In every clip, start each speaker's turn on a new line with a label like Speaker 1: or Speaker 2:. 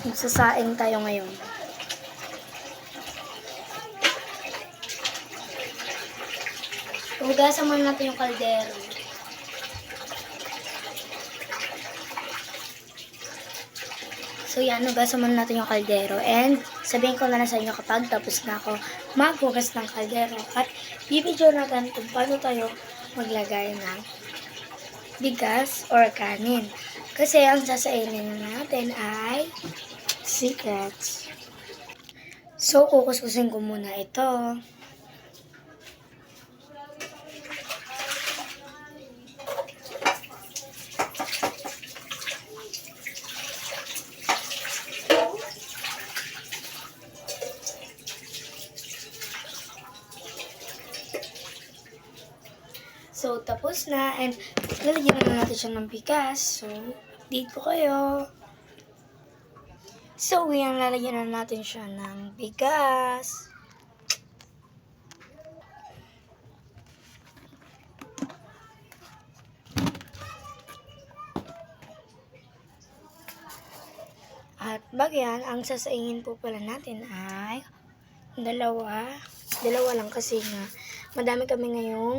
Speaker 1: Magsasaing tayo ngayon. Hugasan muna natin yung kaldero. So yan, hugasan muna natin yung kaldero. And sabihin ko na lang sa inyo kapag tapos na ako maghugas ng kaldero. At bibidyo natin kung paano tayo maglagay ng bigas or kanin. Kasi ang sasainin natin ay secrets. So, kukuskusin ko muna ito. So, tapos na. And, lalagyan na natin siya ng bigas. So, update ko kayo. So, yan, lalagyan na natin siya ng bigas. At bagyan, ang sasaingin po pala natin ay dalawa. Dalawa lang kasi nga madami kaming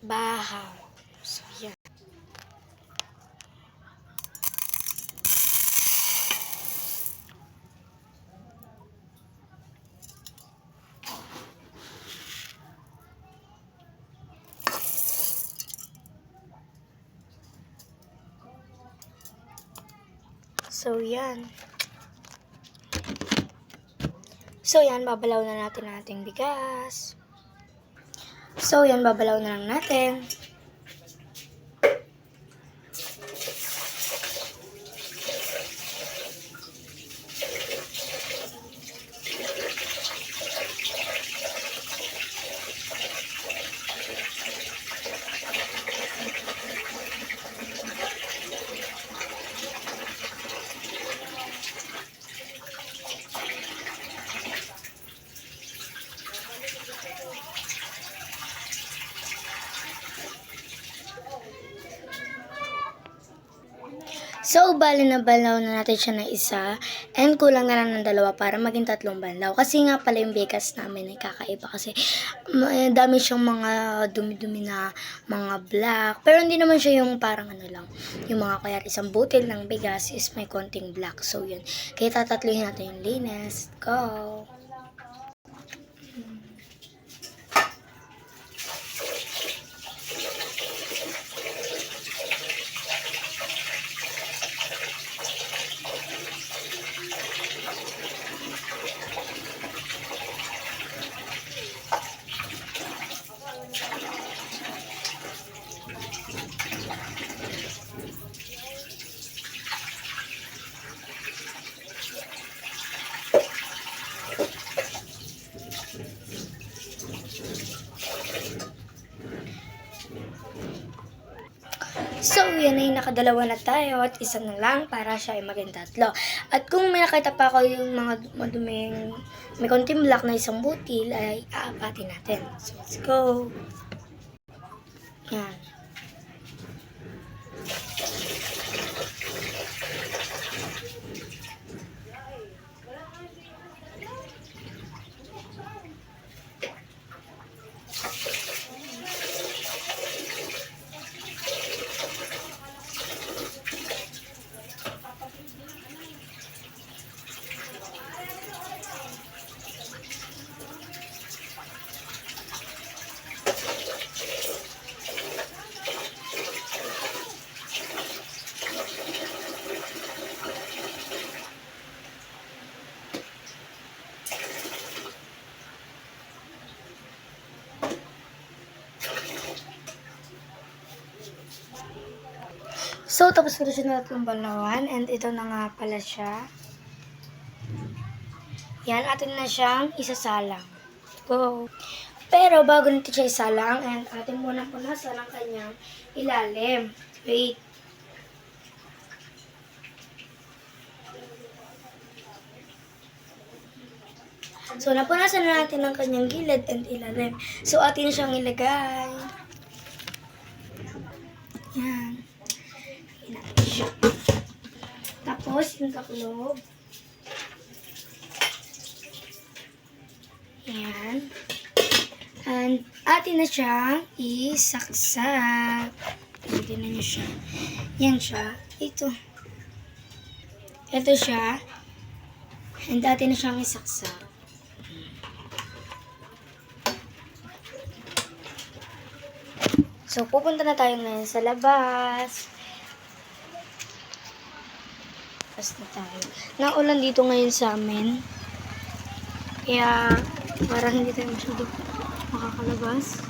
Speaker 1: bahaw. So, yan. So, yan. So, yan. Babalaw na natin ang ating bigas. So, yan. Babalaw na lang natin. So, bali na balaw na natin siya ng isa. And kulang na lang ng dalawa para maging 3 balaw. Kasi nga pala yung bigas namin ay kakaiba. Kasi dami siyang mga dumi-dumi na mga black. Pero hindi naman siya yung parang ano lang. Yung mga kaya isang butil ng bigas is may konting black. So, yun. Kaya tatatluhin natin yung linis. Go! So, yan ay nakadalawa na tayo at isa na lang para siya ay maging 3. At kung may nakita pa ako yung mga maduming may konting black na isang butil ay aapatin natin. So, let's go! Yan. So, tapos ko na siya na 3 balawan. And ito na nga pala siya. Yan, atin na siyang isasalang. Go! Pero, bago natin siya isalang, and atin muna punasan ang kanyang ilalim. Wait. So, napunasan na natin ang kanyang gilid and ilalim. So, atin siyang ilagay. Yan. Tapos, yung taklob. Ayan. And, atin na siyang isaksak. Tignan niyo siya. Yan siya. Ito. Ito siya. And, atin na siyang isaksak. So, pupunta na tayo ngayon sa labas. Labas na tayo. Naulan dito ngayon sa amin. Kaya, parang hindi tayo masyado makakalabas.